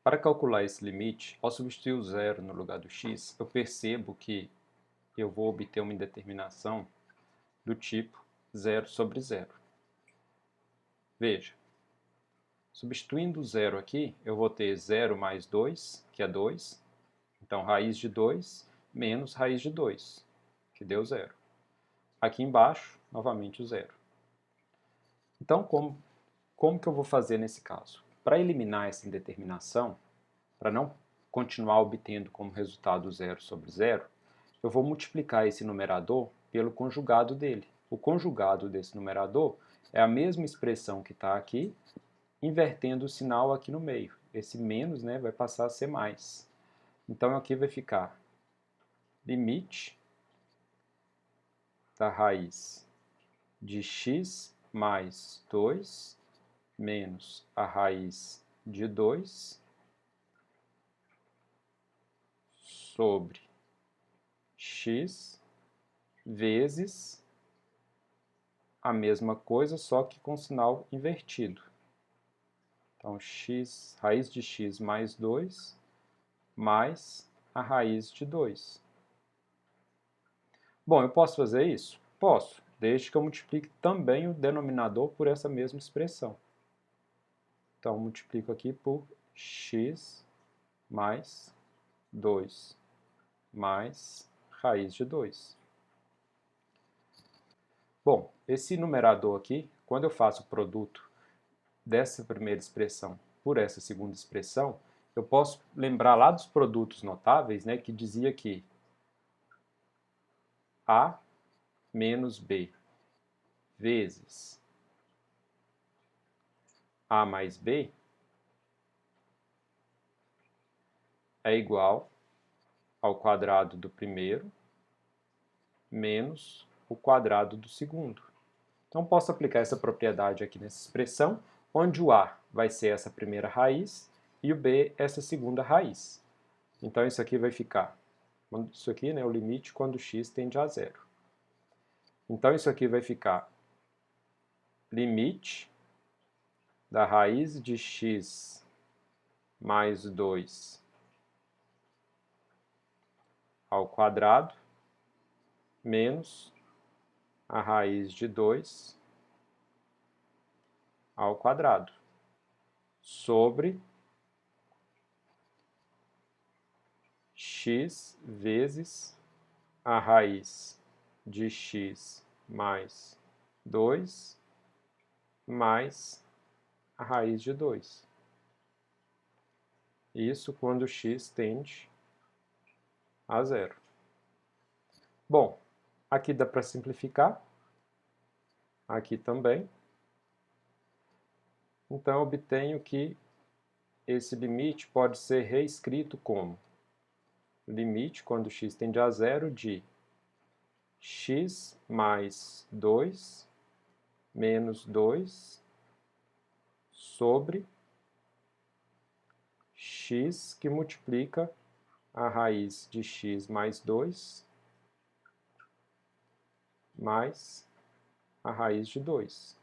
Para calcular esse limite, ao substituir o zero no lugar do x, eu percebo que eu vou obter uma indeterminação do tipo zero sobre zero. Veja, substituindo o zero aqui, eu vou ter 0 mais 2, que é 2. Então, raiz de 2 menos raiz de 2, que deu zero. Aqui embaixo, novamente o zero. Então, como que eu vou fazer nesse caso? Para eliminar essa indeterminação, para não continuar obtendo como resultado zero sobre zero, eu vou multiplicar esse numerador pelo conjugado dele. O conjugado desse numerador é a mesma expressão que está aqui, invertendo o sinal aqui no meio. Esse menos, né, vai passar a ser mais. Então aqui vai ficar limite da raiz de x mais 2 menos a raiz de 2 sobre x vezes a mesma coisa, só que com sinal invertido. Então, x, raiz de x mais 2 mais a raiz de 2. Bom, eu posso fazer isso? Posso, desde que eu multiplique também o denominador por essa mesma expressão. Então, multiplico aqui por x mais 2 mais raiz de 2. Bom, esse numerador aqui, quando eu faço o produto dessa primeira expressão por essa segunda expressão, eu posso lembrar lá dos produtos notáveis, né, que dizia que A menos B vezes A mais B é igual ao quadrado do primeiro menos o quadrado do segundo. Então, posso aplicar essa propriedade aqui nessa expressão, onde o A vai ser essa primeira raiz e o B essa segunda raiz. Então, isso aqui vai ficar, isso aqui, né, o limite quando x tende a zero. Então, isso aqui vai ficar limite da raiz de x mais 2 ao quadrado menos a raiz de 2 ao quadrado sobre x vezes a raiz de x mais 2 mais a raiz de 2. Isso quando x tende a zero. Bom, aqui dá para simplificar, aqui também. Então, eu obtenho que esse limite pode ser reescrito como limite, quando x tende a zero, de x mais 2 menos 2 sobre x que multiplica a raiz de x mais 2 mais a raiz de 2.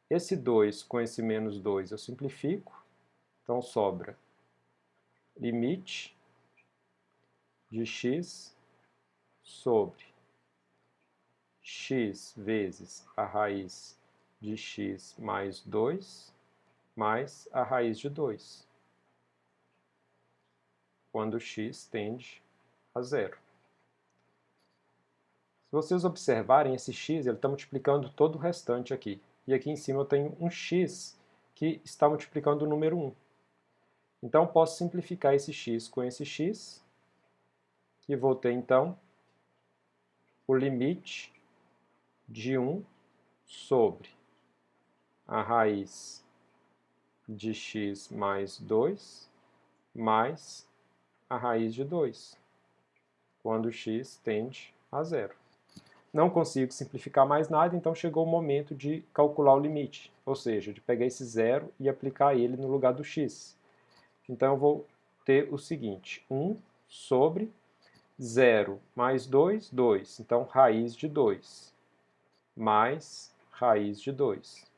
Esse 2 com esse menos 2 eu simplifico, então sobra limite de x sobre x vezes a raiz de x mais 2 mais a raiz de 2, quando x tende a zero. Se vocês observarem, esse x está multiplicando todo o restante aqui. E aqui em cima eu tenho um x que está multiplicando o número 1. Então, posso simplificar esse x com esse x, e vou ter, então, o limite de 1 sobre a raiz de x mais 2 mais a raiz de 2, quando x tende a zero. Não consigo simplificar mais nada, então chegou o momento de calcular o limite, ou seja, de pegar esse zero e aplicar ele no lugar do x. Então eu vou ter o seguinte, 1 sobre 0 mais 2, 2. Então, raiz de 2 mais raiz de 2.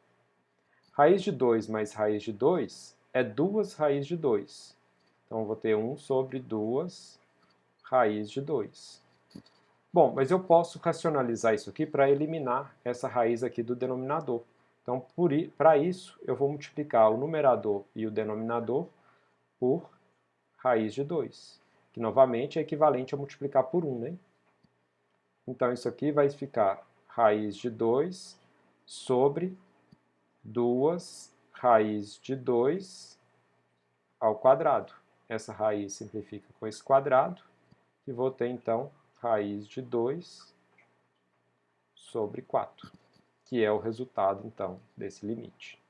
Raiz de 2 mais raiz de 2 é 2 raiz de 2. Então, eu vou ter 1 sobre 2 raiz de 2. Bom, mas eu posso racionalizar isso aqui para eliminar essa raiz aqui do denominador. Então, para isso, eu vou multiplicar o numerador e o denominador por raiz de 2, que novamente é equivalente a multiplicar por 1, né? Então, isso aqui vai ficar raiz de 2 sobre 2 raiz de 2 ao quadrado. Essa raiz simplifica com esse quadrado, e vou ter, então, raiz de 2 sobre 4, que é o resultado, então, desse limite.